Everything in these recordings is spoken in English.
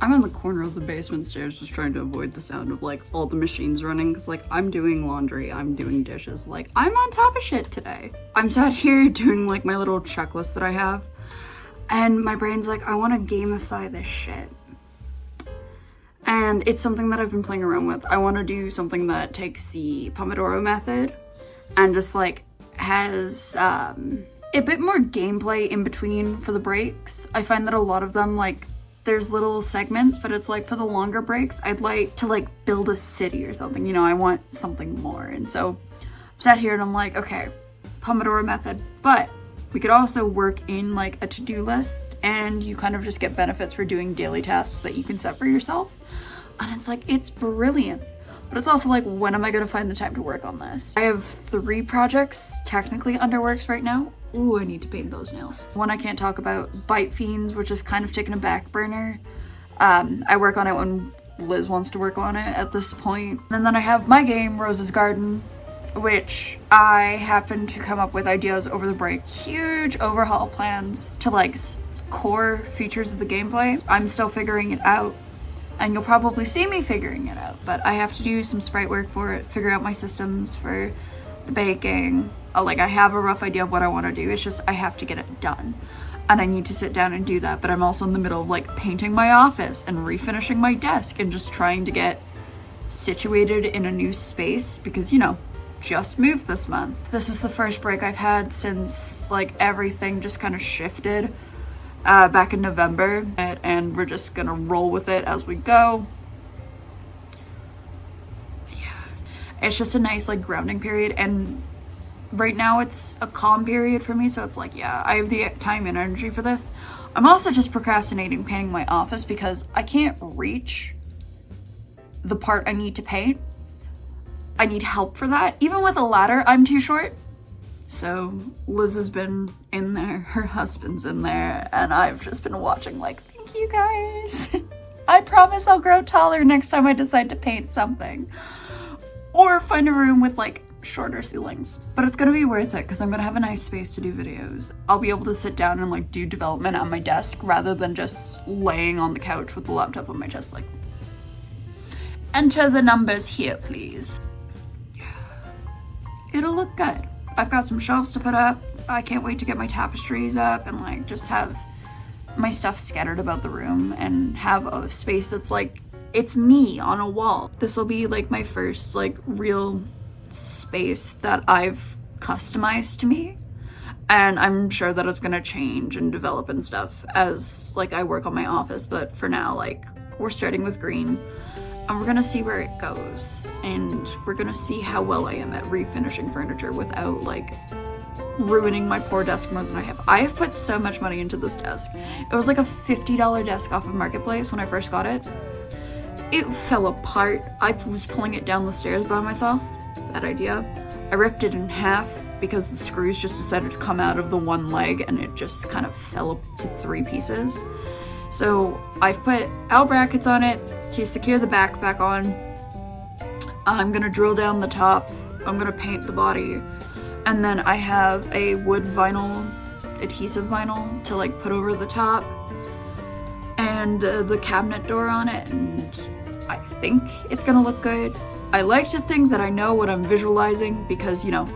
I'm in the corner of the basement stairs just trying to avoid the sound of like all the machines running because like I'm doing laundry, I'm doing dishes, like I'm on top of shit today. I'm sat here doing like my little checklist that I have and my brain's like, I want to gamify this shit. And it's something that I've been playing around with. I want to do something that takes the Pomodoro method and just like has a bit more gameplay in between for the breaks. I find that a lot of them, like, there's little segments, but it's like for the longer breaks, I'd like to like build a city or something, you know, I want something more. And so I'm sat here and I'm like, okay, Pomodoro method, but we could also work in like a to-do list and you kind of just get benefits for doing daily tasks that you can set for yourself. And it's like, it's brilliant. But it's also like, when am I gonna find the time to work on this? I have 3 projects technically under works right now. Ooh, I need to paint those nails. One I can't talk about, Bite Fiends, which is kind of taking a back burner. I work on it when Liz wants to work on it at this point. And then I have my game, Rose's Garden, which I happened to come up with ideas over the break. Huge overhaul plans to like core features of the gameplay. I'm still figuring it out. And you'll probably see me figuring it out, but I have to do some sprite work for it, figure out my systems for the baking. Like, I have a rough idea of what I want to do, it's just I have to get it done. And I need to sit down and do that, but I'm also in the middle of like painting my office and refinishing my desk and just trying to get situated in a new space because, you know, just moved this month. This is the first break I've had since like everything just kind of shifted. Back in November, and we're just gonna roll with it as we go. Yeah, it's just a nice like grounding period, and right now it's a calm period for me, so it's like, yeah, I have the time and energy for this. I'm also just procrastinating painting my office because I can't reach the part I need to paint. I need help for that. Even with a ladder, I'm too short. So Liz has been in there, her husband's in there, and I've just been watching like, thank you guys. I promise I'll grow taller next time I decide to paint something. Or find a room with like shorter ceilings. But it's gonna be worth it because I'm gonna have a nice space to do videos. I'll be able to sit down and like do development on my desk rather than just laying on the couch with the laptop on my chest like, enter the numbers here, please. Yeah. It'll look good. I've got some shelves to put up. I can't wait to get my tapestries up and like just have my stuff scattered about the room and have a space that's like, it's me on a wall. This will be like my first like real space that I've customized to me. And I'm sure that it's gonna change and develop and stuff as like I work on my office. But for now, like we're starting with green. And we're gonna see where it goes. And we're gonna see how well I am at refinishing furniture without like ruining my poor desk more than I have. I have put so much money into this desk. It was like a $50 desk off of Marketplace when I first got it. It fell apart. I was pulling it down the stairs by myself. Bad idea. I ripped it in half because the screws just decided to come out of the one leg and it just kind of fell up to 3 pieces. So I've put L brackets on it to secure the back on. I'm gonna drill down the top. I'm gonna paint the body. And then I have a wood vinyl, adhesive vinyl to like put over the top. And the cabinet door on it. And I think it's gonna look good. I like to think that I know what I'm visualizing because, you know,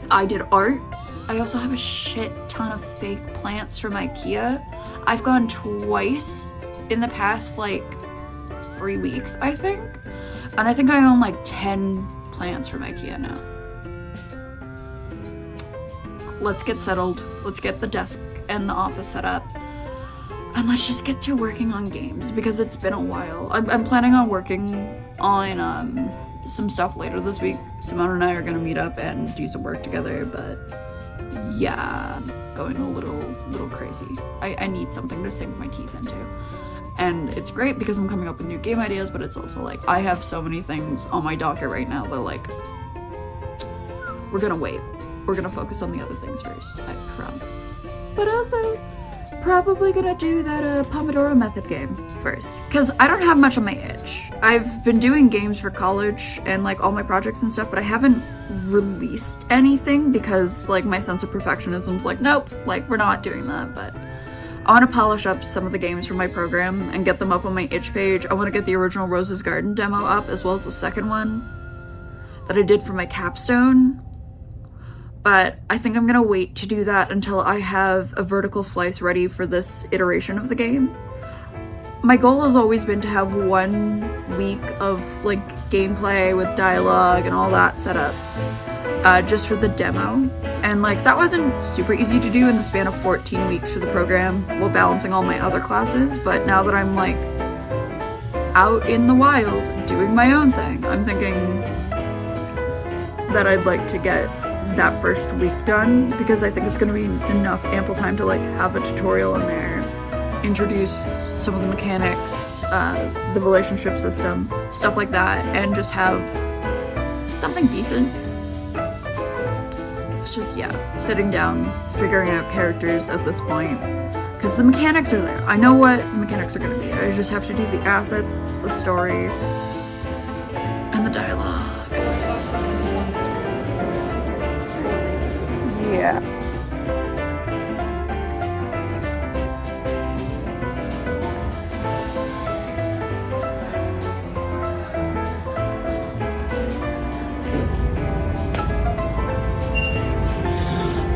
I did art. I also have a shit ton of fake plants from IKEA. I've gone twice in the past like 3 weeks, I think. And I think I own like 10 plants from IKEA now. Let's get settled. Let's get the desk and the office set up. And let's just get to working on games because it's been a while. I'm planning on working on some stuff later this week. Simone and I are gonna meet up and do some work together, but yeah, going a little crazy. I need something to sink my teeth into. And it's great because I'm coming up with new game ideas, but it's also like, I have so many things on my docket right now that like, we're gonna wait. We're gonna focus on the other things first, I promise. But also, probably gonna do that Pomodoro method game first. Because I don't have much on my itch. I've been doing games for college and like all my projects and stuff, but I haven't released anything because like my sense of perfectionism's like, nope, like we're not doing that. But I want to polish up some of the games from my program and get them up on my itch page. I want to get the original Rose's Garden demo up, as well as the second one that I did for my capstone. But I think I'm gonna wait to do that until I have a vertical slice ready for this iteration of the game. My goal has always been to have 1 week of like gameplay with dialogue and all that set up just for the demo. And like that wasn't super easy to do in the span of 14 weeks for the program while balancing all my other classes. But now that I'm like out in the wild doing my own thing, I'm thinking that I'd like to get that first week done, because I think it's going to be enough ample time to like have a tutorial in there, introduce some of the mechanics, the relationship system, stuff like that, and just have something decent. It's just, yeah, sitting down, figuring out characters at this point, because the mechanics are there. I know what the mechanics are going to be. I just have to do the assets, the story, and the dialogue. Yeah.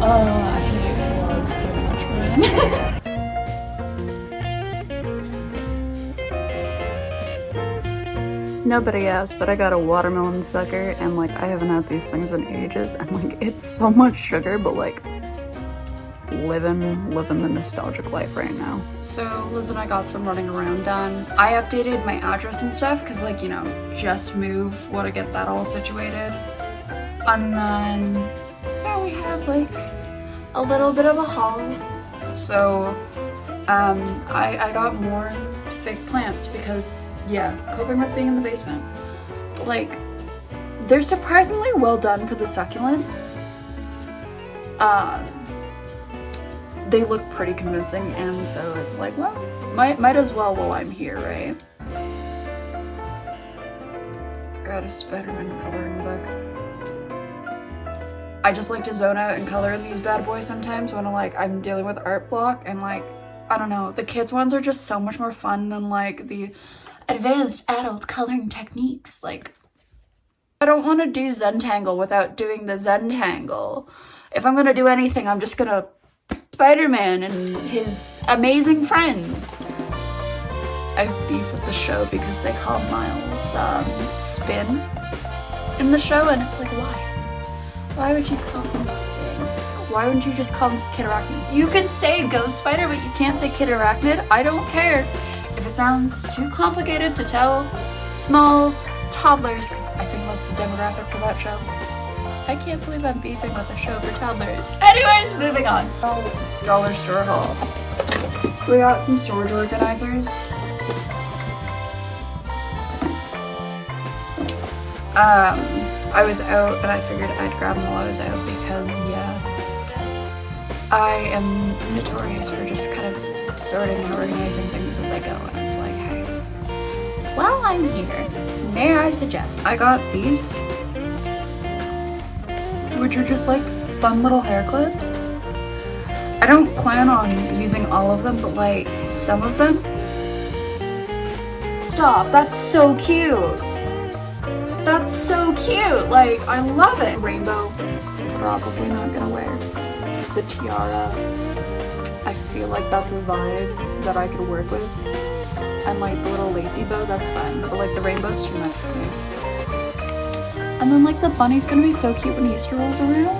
Oh, I hate vlogs so much, man. Nobody asked, but I got a watermelon sucker, and like I haven't had these things in ages, and like it's so much sugar, but like living the nostalgic life right now. So Liz and I got some running around done. I updated my address and stuff because, like, you know, just moved, want to get that all situated. And then yeah, we have like a little bit of a haul. So I got more fake plants because, yeah, coping with being in the basement. But like, they're surprisingly well done for the succulents. They look pretty convincing, and so it's like, well, might as well while I'm here, right? Got a Spider-Man coloring book. I just like to zone out and color in these bad boys sometimes when I'm dealing with art block, and like, I don't know, the kids ones are just so much more fun than like the advanced adult coloring techniques. Like, I don't want to do Zentangle without doing the Zentangle. If I'm gonna do anything, I'm just gonna Spider-Man and his amazing friends. I have beef with the show because they call Miles Spin in the show, and it's like, why? Why would you call him Spin? Why wouldn't you just call him Kid Arachnid? You can say Ghost Spider, but you can't say Kid Arachnid. I don't care if it sounds too complicated to tell small toddlers, because I think that's the demographic for that show. I can't believe I'm beefing with a show for toddlers. Anyways, moving on. Oh, dollar store haul. We got some storage organizers. I was out and I figured I'd grab them while I was out because, yeah, I am notorious for just kind of sorting and organizing things as I go, and it's like, hey, while I'm here, may I suggest? I got these, which are just like fun little hair clips. I don't plan on using all of them, but like some of them. Stop, that's so cute. That's so cute. Like, I love it. Rainbow, probably not gonna wear. The tiara, I feel like that's a vibe that I could work with. And like the little lacy bow, that's fine. But like the rainbow's too much for me. And then like the bunny's gonna be so cute when Easter rolls around.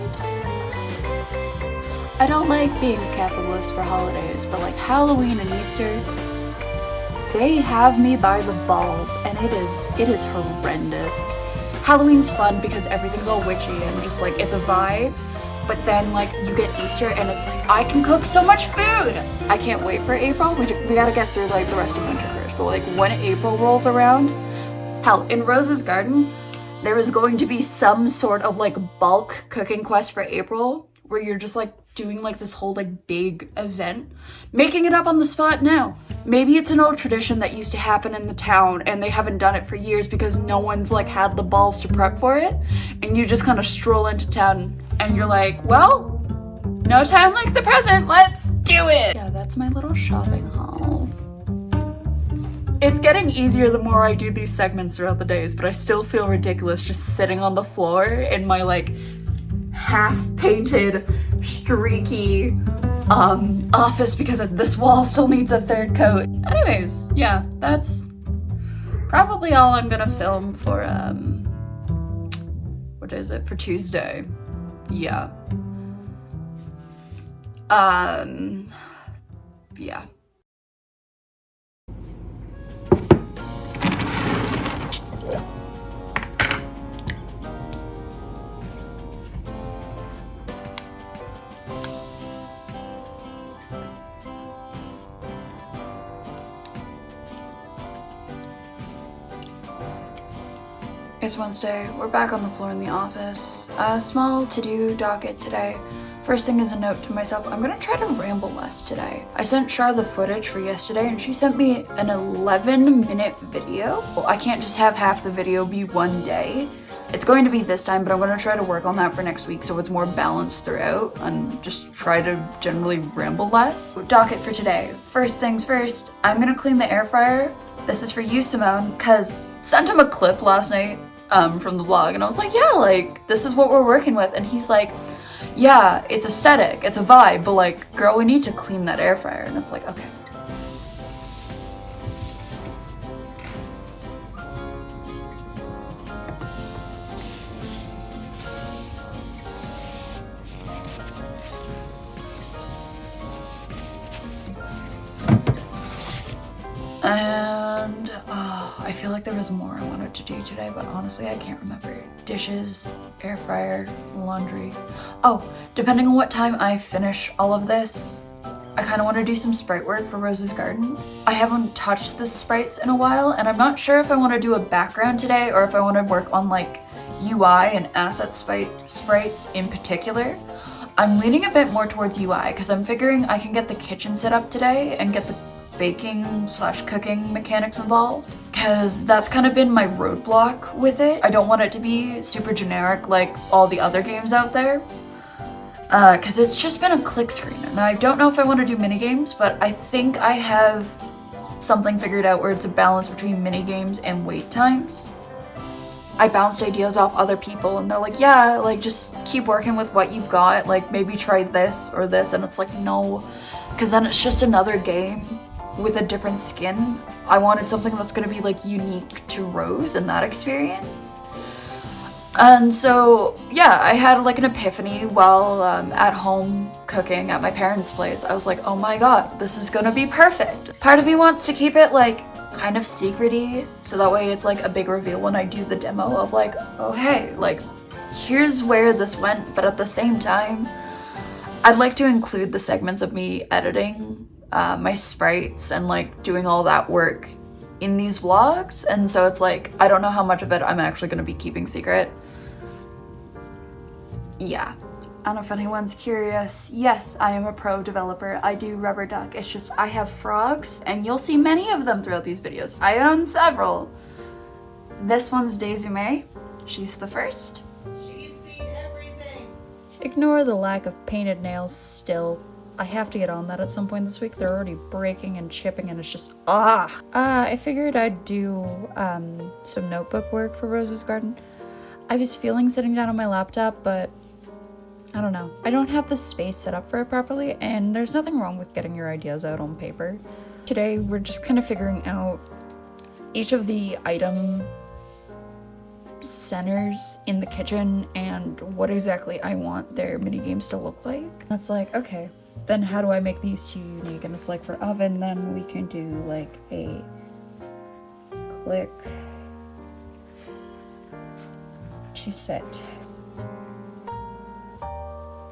I don't like being a capitalist for holidays, but like Halloween and Easter, they have me by the balls, and it is horrendous. Halloween's fun because everything's all witchy and just like, it's a vibe, but then like you get Easter and it's like, I can cook so much food! I can't wait for April. We gotta get through like the rest of winter first, but like when April rolls around, hell, in Rose's Garden, there is going to be some sort of like bulk cooking quest for April where you're just like doing like this whole like big event. Making it up on the spot now. Maybe it's an old tradition that used to happen in the town and they haven't done it for years because no one's like had the balls to prep for it, and you just kind of stroll into town and you're like, well, no time like the present, let's do it! Yeah, that's my little shopping haul. It's getting easier the more I do these segments throughout the days, but I still feel ridiculous just sitting on the floor in my like half-painted, streaky office because this wall still needs a third coat. Anyways, yeah, that's probably all I'm gonna film for what is it, for Tuesday? Yeah. Yeah. It's Wednesday, we're back on the floor in the office. A small to-do docket today. First thing is a note to myself, I'm gonna try to ramble less today. I sent Char the footage for yesterday and she sent me an 11-minute video. Well, I can't just have half the video be one day. It's going to be this time, but I'm gonna try to work on that for next week so it's more balanced throughout and just try to generally ramble less. Docket for today. First things first, I'm gonna clean the air fryer. This is for you, Simone, cause sent him a clip last night from the vlog and I was like, yeah, like this is what we're working with, and he's like, yeah, it's aesthetic, it's a vibe, but like, girl, we need to clean that air fryer. And it's like, okay. And I feel like there was more I wanted to do today, but honestly I can't remember. Dishes, air fryer, laundry. Oh, depending on what time I finish all of this, I kind of want to do some sprite work for Rose's garden. I haven't touched the sprites in a while and I'm not sure if I want to do a background today or if I want to work on like UI and asset sprites in particular. I'm leaning a bit more towards UI because I'm figuring I can get the kitchen set up today and get the baking/cooking mechanics involved, because that's kind of been my roadblock with it. I don't want it to be super generic like all the other games out there, because it's just been a click screen and I don't know if I want to do mini games, but I think I have something figured out where it's a balance between mini games and wait times. I bounced ideas off other people and they're like, yeah, like just keep working with what you've got, like maybe try this or this, and it's like, no, because then it's just another game with a different skin. I wanted something that's gonna be like unique to Rose and that experience. And so yeah, I had like an epiphany while at home cooking at my parents' place. I was like, oh my god, this is gonna be perfect. Part of me wants to keep it like kind of secret-y, so that way it's like a big reveal when I do the demo of like, oh hey, like here's where this went, but at the same time I'd like to include the segments of me editing my sprites and like doing all that work in these vlogs, and so it's like I don't know how much of it I'm actually going to be keeping secret. Yeah. I don't know if anyone's curious. Yes, I am a pro developer. I do rubber duck. It's just I have frogs and you'll see many of them throughout these videos. I own several. This one's Daisy May. She's the first. She's seen everything. Ignore the lack of painted nails still. I have to get on that at some point this week. They're already breaking and chipping and it's just, I figured I'd do some notebook work for Rose's garden. I was feeling sitting down on my laptop, but I don't know. I don't have the space set up for it properly, and there's nothing wrong with getting your ideas out on paper. Today, we're just kind of figuring out each of the item centers in the kitchen and what exactly I want their mini games to look like. That's like, okay, then how do I make these two unique? And it's like for oven, then we can do like a click to set.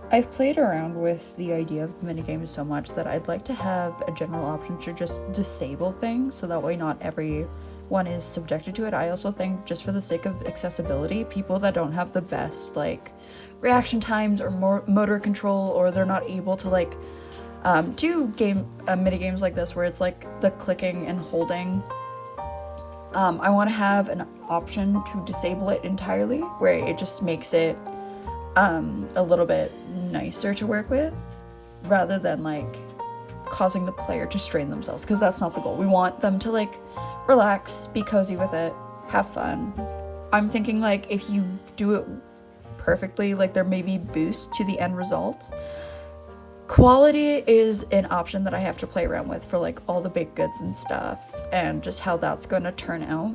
I've played around with the idea of minigames so much that I'd like to have a general option to just disable things so that way not everyone is subjected to it. I also think, just for the sake of accessibility, people that don't have the best like reaction times or motor control, or they're not able to like do mini games like this where it's like the clicking and holding, I want to have an option to disable it entirely, where it just makes it a little bit nicer to work with, rather than like causing the player to strain themselves, because that's not the goal. We want them to like relax, be cozy with it, have fun. I'm thinking like if you do it perfectly, like there may be boost to the end result. Quality is an option that I have to play around with for like all the baked goods and stuff, and just how that's going to turn out.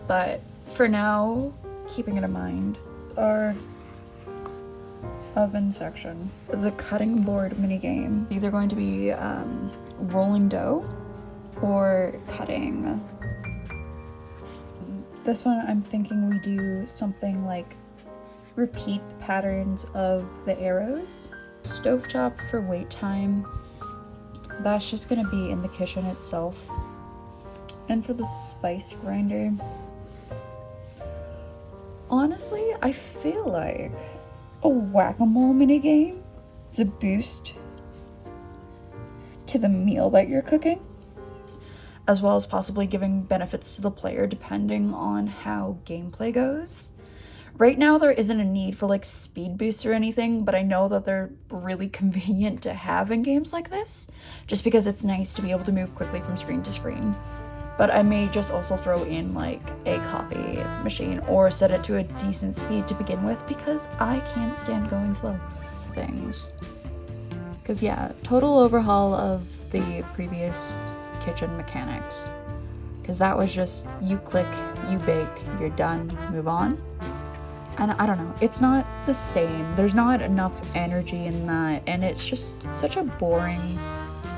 But for now, keeping it in mind, our oven section. The cutting board minigame, either going to be rolling dough or cutting. This one I'm thinking we do something like repeat the patterns of the arrows. Stovetop for wait time. That's just gonna be in the kitchen itself. And for the spice grinder, honestly, I feel like a whack-a-mole minigame is a boost to the meal that you're cooking, as well as possibly giving benefits to the player depending on how gameplay goes. Right now there isn't a need for like speed boosts or anything, but I know that they're really convenient to have in games like this, just because it's nice to be able to move quickly from screen to screen. But I may just also throw in like a copy machine or set it to a decent speed to begin with, because I can't stand going slow. Things. Because yeah, total overhaul of the previous kitchen mechanics. Because that was just, you click, you bake, you're done, move on. And I don't know, it's not the same. There's not enough energy in that, and it's just such a boring,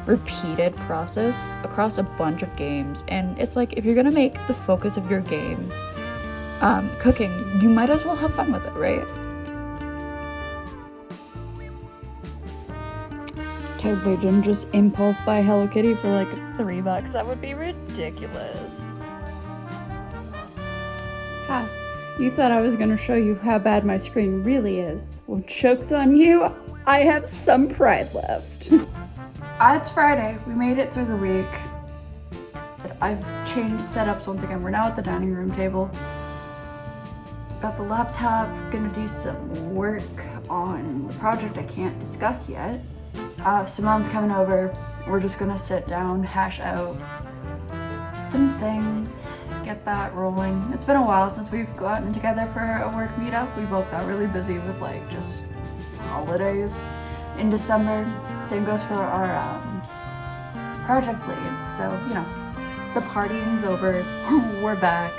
repeated process across a bunch of games. And it's like, if you're gonna make the focus of your game cooking, you might as well have fun with it, right? Totally didn't just impulse buy Hello Kitty for like $3. That would be ridiculous. Ha, you thought I was gonna show you how bad my screen really is. Well, joke's on you, I have some pride left. It's Friday. We made it through the week. I've changed setups once again. We're now at the dining room table. Got the laptop, gonna do some work on the project I can't discuss yet. Simone's coming over. We're just gonna sit down, hash out some things, get that rolling. It's been a while since we've gotten together for a work meetup. We both got really busy with like just holidays in December. Same goes for our project lead. So, you know, the partying's over. We're back.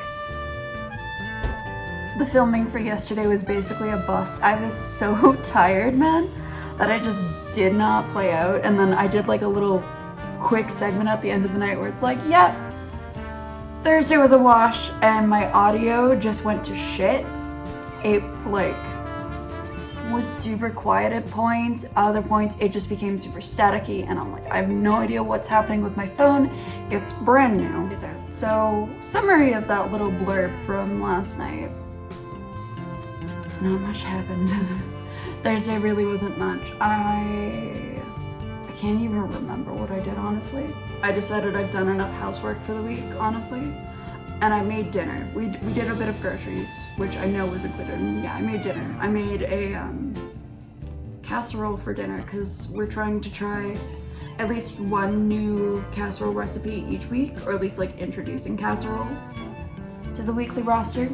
The filming for yesterday was basically a bust. I was so tired, man, that I just did not play out. And then I did like a little quick segment at the end of the night where it's like, yep, Thursday was a wash, and my audio just went to shit. It like was super quiet at points. Other points it just became super staticky, and I'm like, I have no idea what's happening with my phone. It's brand new. So summary of that little blurb from last night. Not much happened. Thursday really wasn't much. I can't even remember what I did, honestly. I decided I've done enough housework for the week, honestly. And I made dinner. We did a bit of groceries, which I know was included. And yeah, I made dinner. I made a casserole for dinner because we're trying to try at least one new casserole recipe each week, or at least like introducing casseroles to the weekly roster.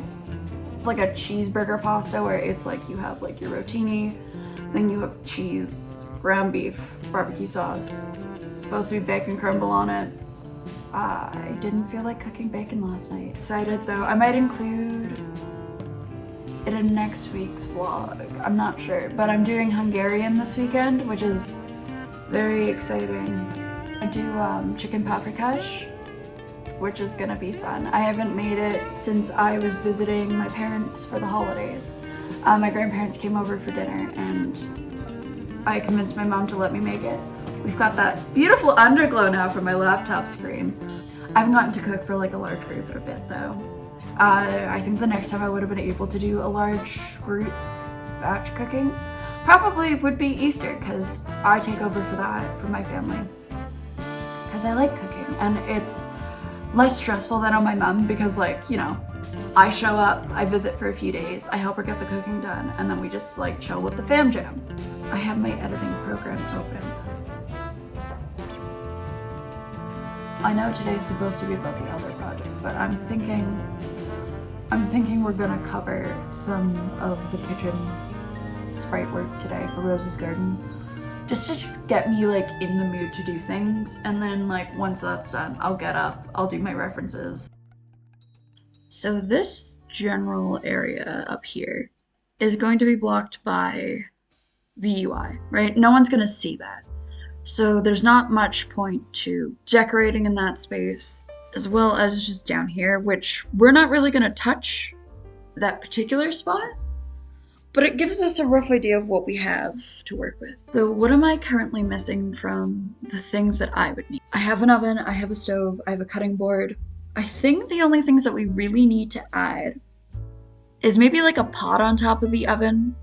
Like a cheeseburger pasta where it's like you have like your rotini, then you have cheese, ground beef, barbecue sauce, supposed to be bacon crumble on it. I didn't feel like cooking bacon last night. Excited though. I might include it in next week's vlog. I'm not sure, but I'm doing Hungarian this weekend, which is very exciting. I do chicken paprikash, which is gonna be fun. I haven't made it since I was visiting my parents for the holidays. My grandparents came over for dinner and I convinced my mom to let me make it. We've got that beautiful underglow now from my laptop screen. I haven't gotten to cook for like a large group in a bit though. I think the next time I would have been able to do a large group batch cooking probably would be Easter, because I take over for that for my family. Because I like cooking and it's less stressful than on my mom, because like, you know, I show up, I visit for a few days, I help her get the cooking done, and then we just like chill with the fam jam. I have my editing program open. I know today's supposed to be about the other project, but I'm thinking we're gonna cover some of the kitchen sprite work today for Rose's garden, just to get me like in the mood to do things. And then like once that's done, I'll get up, I'll do my references. So this general area up here is going to be blocked by the UI, right? No one's gonna see that. So there's not much point to decorating in that space, as well as just down here, which we're not really gonna touch that particular spot, but it gives us a rough idea of what we have to work with. So what am I currently missing from the things that I would need? I have an oven, I have a stove, I have a cutting board. I think the only things that we really need to add is maybe like a pot on top of the oven,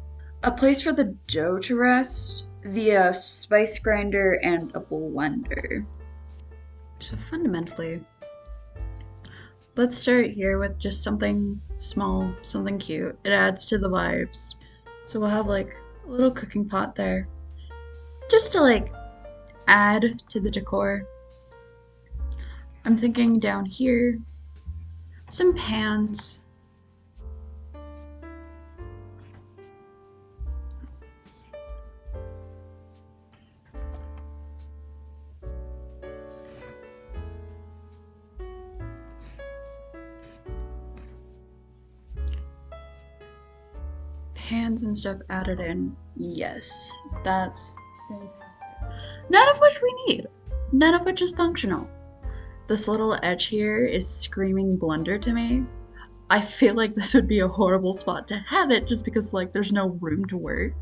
a place for the dough to rest, the spice grinder, and a blender. So fundamentally, let's start here with just something small, something cute. It adds to the vibes. So we'll have like a little cooking pot there, just to like add to the decor. I'm thinking down here, some pans. Pans and stuff added in. Yes, that's fantastic. None of which we need. None of which is functional. This little edge here is screaming blender to me. I feel like this would be a horrible spot to have it just because like there's no room to work.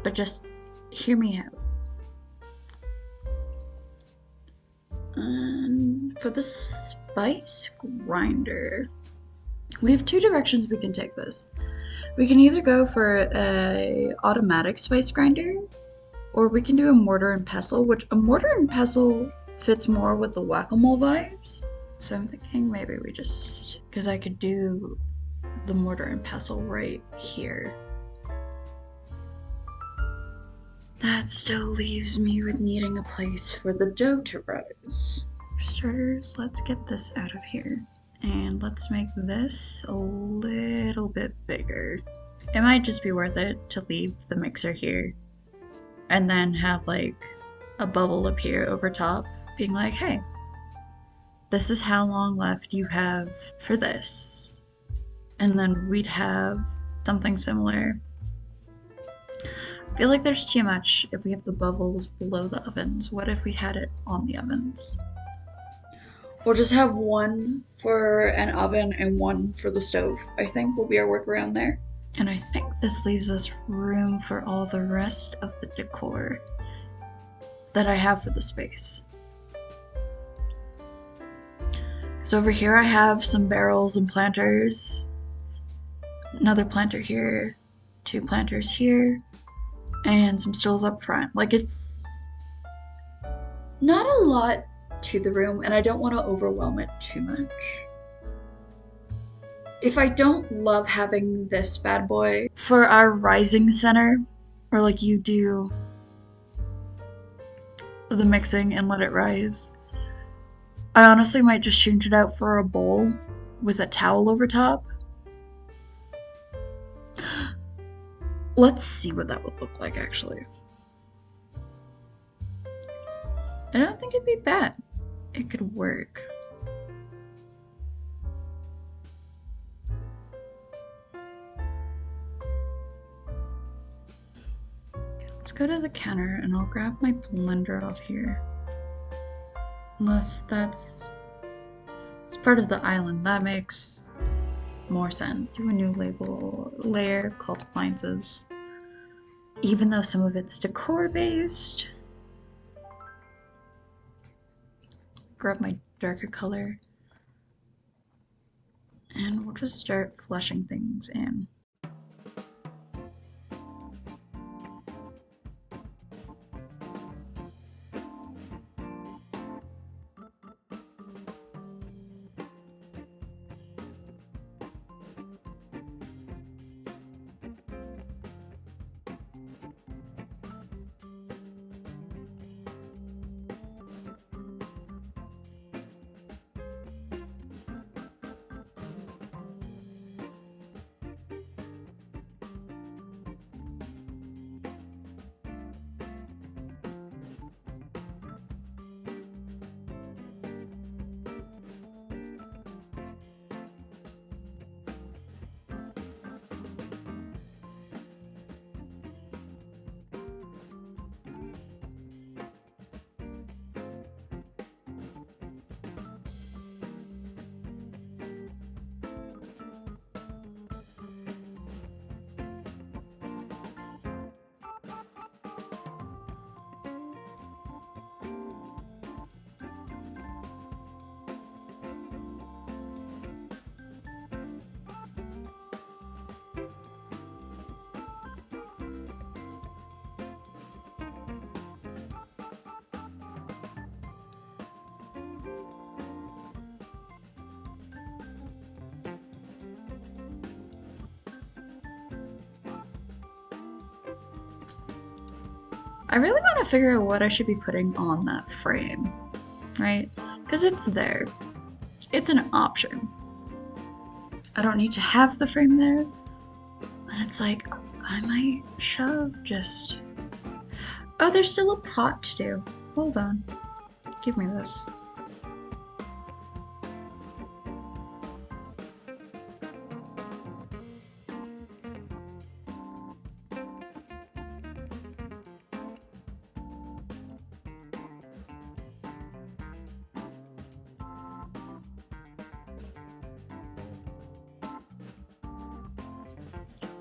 But just hear me out. And for the spice grinder, we have two directions we can take this. We can either go for a automatic spice grinder, or we can do a mortar and pestle, which a mortar and pestle fits more with the whack-a-mole vibes. So I'm thinking maybe we just, because I could do the mortar and pestle right here. That still leaves me with needing a place for the dough to rise. For starters, let's get this out of here. And let's make this a little bit bigger. It might just be worth it to leave the mixer here and then have like a bubble appear over top being like, hey, this is how long left you have for this. And then we'd have something similar. I feel like there's too much if we have the bubbles below the ovens. What if we had it on the ovens? We'll just have one for an oven and one for the stove, I think will be our workaround there. And I think this leaves us room for all the rest of the decor that I have for the space. So over here I have some barrels and planters, another planter here, two planters here, and some stools up front. Like it's not a lot to the room, and I don't want to overwhelm it too much. If I don't love having this bad boy for our rising center, or like you do the mixing and let it rise, I honestly might just change it out for a bowl with a towel over top. Let's see what that would look like actually. I don't think it'd be bad. It could work. Let's go to the counter and I'll grab my blender off here. Unless it's part of the island. That makes more sense. Do a new layer called appliances. Even though some of it's decor based. Grab my darker color. And we'll just start flushing things in. I really want to figure out what I should be putting on that frame, right? Because it's there. It's an option. I don't need to have the frame there. And it's like, I might shove just... Oh, there's still a pot to do. Hold on. Give me this.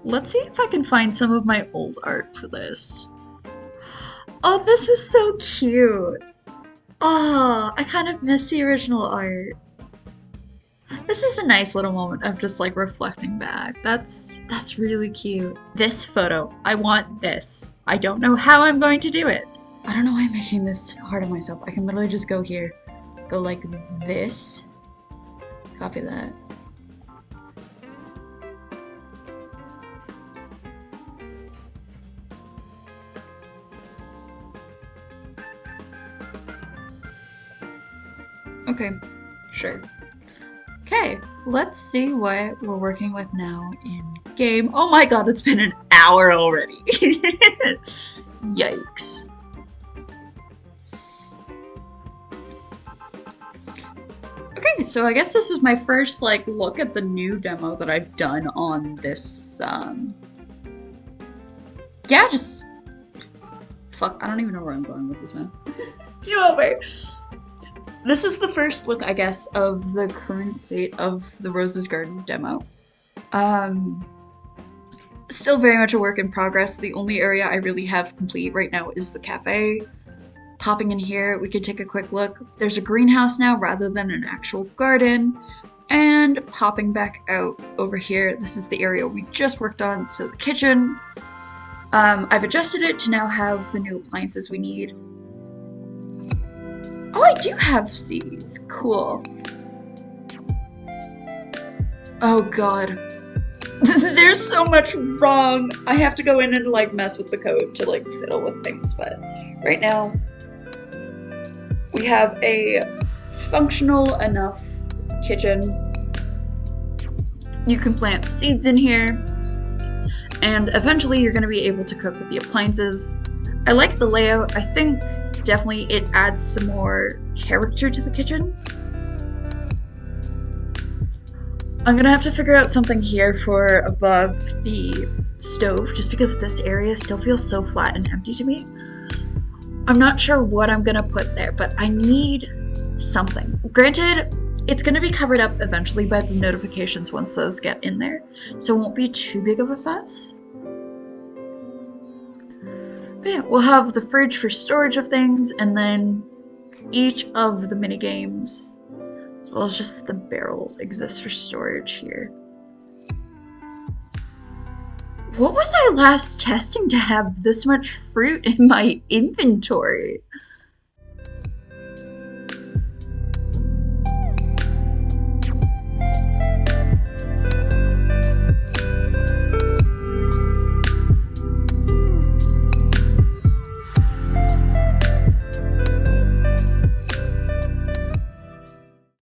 Let's see if I can find some of my old art for this. Oh, this is so cute. Oh, I kind of miss the original art. This is a nice little moment of just like reflecting back. That's really cute. This photo, I want this. I don't know how I'm going to do it. I don't know why I'm making this hard on myself. I can literally just go here, go like this, copy that. Okay, sure. Okay, let's see what we're working with now in game. Oh my god, it's been an hour already. Yikes. Okay, so I guess this is my first like look at the new demo that I've done on this yeah, just fuck, I don't even know where I'm going with this now. You over. This is the first look, I guess, of the current state of the Rose's Garden demo. Still very much a work in progress. The only area I really have complete right now is the cafe. Popping in here, we could take a quick look. There's a greenhouse now rather than an actual garden. And popping back out over here, this is the area we just worked on, so the kitchen. I've adjusted it to now have the new appliances we need. Oh, I do have seeds. Cool. Oh god. There's so much wrong. I have to go in and like mess with the code to like fiddle with things, but right now we have a functional enough kitchen. You can plant seeds in here, and eventually you're going to be able to cook with the appliances. I like the layout. I think definitely it adds some more character to the kitchen. I'm gonna have to figure out something here for above the stove, just because this area still feels so flat and empty to me. I'm not sure what I'm gonna put there, but I need something. Granted, it's gonna be covered up eventually by the notifications once those get in there, so it won't be too big of a fuss. But yeah, we'll have the fridge for storage of things, and then each of the mini games, as well as just the barrels, exist for storage here. What was I last testing to have this much fruit in my inventory?